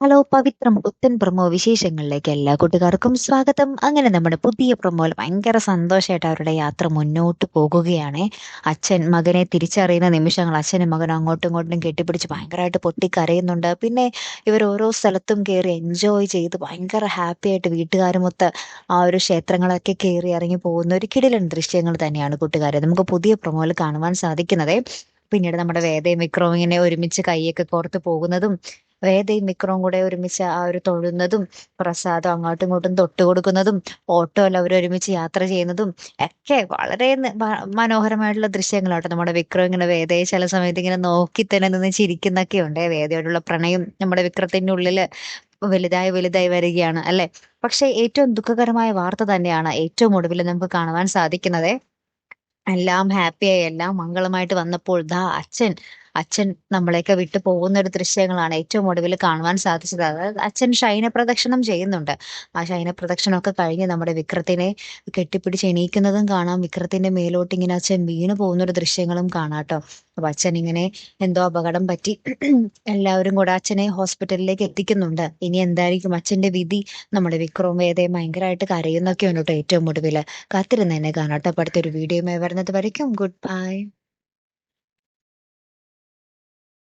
Hello പവിത്രം പുത്തൻ promo വിശേഷങ്ങളിലേക്ക് എല്ലാ കൂട്ടുകാർക്കും സ്വാഗതം. അങ്ങനെ നമ്മുടെ പുതിയ പ്രൊമോയിൽ ഭയങ്കര സന്തോഷമായിട്ട് അവരുടെ യാത്ര മുന്നോട്ട് പോകുകയാണ്. അച്ഛൻ മകനെ തിരിച്ചറിയുന്ന നിമിഷങ്ങൾ, അച്ഛനും മകനും അങ്ങോട്ടും ഇങ്ങോട്ടും കെട്ടിപ്പിടിച്ച് ഭയങ്കരമായിട്ട് പൊട്ടിക്കരയുന്നുണ്ട്. പിന്നെ ഇവർ ഓരോ സ്ഥലത്തും കയറി എൻജോയ് ചെയ്ത് ഭയങ്കര ഹാപ്പി ആയിട്ട് വീട്ടുകാരുമൊത്ത് ആ ഒരു ക്ഷേത്രങ്ങളൊക്കെ കയറി ഇറങ്ങി പോകുന്ന ഒരു കിടിലൻ ദൃശ്യങ്ങൾ തന്നെയാണ് കൂട്ടുകാരെ നമുക്ക് പുതിയ പ്രൊമോയിൽ കാണുവാൻ സാധിക്കുന്നത്. പിന്നീട് നമ്മുടെ വേദയും വിക്രവും ഇങ്ങനെ ഒരുമിച്ച് കൈയൊക്കെ കോർത്ത് പോകുന്നതും, വേദയും വിക്രവും കൂടെ ഒരുമിച്ച് ആ ഒരു തൊഴുന്നതും, പ്രസാദം അങ്ങോട്ടും ഇങ്ങോട്ടും തൊട്ട് കൊടുക്കുന്നതും, ഓട്ടോയിൽ അവർ ഒരുമിച്ച് യാത്ര ചെയ്യുന്നതും ഒക്കെ വളരെ മനോഹരമായിട്ടുള്ള ദൃശ്യങ്ങളാട്ടോ. നമ്മുടെ വിക്രം ഇങ്ങനെ വേദയെ ചില സമയത്ത് ഇങ്ങനെ നോക്കി തന്നെ നിന്ന് ചിരിക്കുന്നൊക്കെ ഉണ്ട്. വേദയോടുള്ള പ്രണയം നമ്മുടെ വിക്രത്തിന്റെ ഉള്ളില് വലുതായി വലുതായി വരികയാണ് അല്ലെ. പക്ഷെ ഏറ്റവും ദുഃഖകരമായ വാർത്ത തന്നെയാണ് ഏറ്റവും ഒടുവിൽ നമുക്ക് കാണുവാൻ സാധിക്കുന്നത്. എല്ലാം ഹാപ്പിയായി എല്ലാം മംഗളമായിട്ട് വന്നപ്പോൾ ദാ അച്ഛൻ നമ്മളെയൊക്കെ വിട്ടു പോകുന്ന ഒരു ദൃശ്യങ്ങളാണ് ഏറ്റവും ഒടുവിൽ കാണുവാൻ സാധിച്ചത്. അതായത് അച്ഛൻ ശയന പ്രദക്ഷിണം ചെയ്യുന്നുണ്ട്. ആ ശയന പ്രദക്ഷിണമൊക്കെ കഴിഞ്ഞ് നമ്മുടെ വിക്രത്തിനെ കെട്ടിപ്പിടിച്ച് എണീക്കുന്നതും കാണാം. വിക്രത്തിന്റെ മേലോട്ട് ഇങ്ങനെ അച്ഛൻ വീണു പോകുന്ന ഒരു ദൃശ്യങ്ങളും കാണാട്ടോ. അപ്പൊ അച്ഛൻ ഇങ്ങനെ എന്തോ അപകടം പറ്റി എല്ലാവരും കൂടെ അച്ഛനെ ഹോസ്പിറ്റലിലേക്ക് എത്തിക്കുന്നുണ്ട്. ഇനി എന്തായിരിക്കും അച്ഛന്റെ വിധി? നമ്മുടെ വിക്രവും വേദയും ഭയങ്കരമായിട്ട് കരയുന്നൊക്കെ ഉണ്ട് കേട്ടോ ഏറ്റവും ഒടുവില്. കാത്തിരുന്ന് തന്നെ കാണാട്ടോ. അപ്പൊ അടുത്തൊരു വീഡിയോയുമായി വരുന്നത് വരയ്ക്കും ഗുഡ് ബൈ.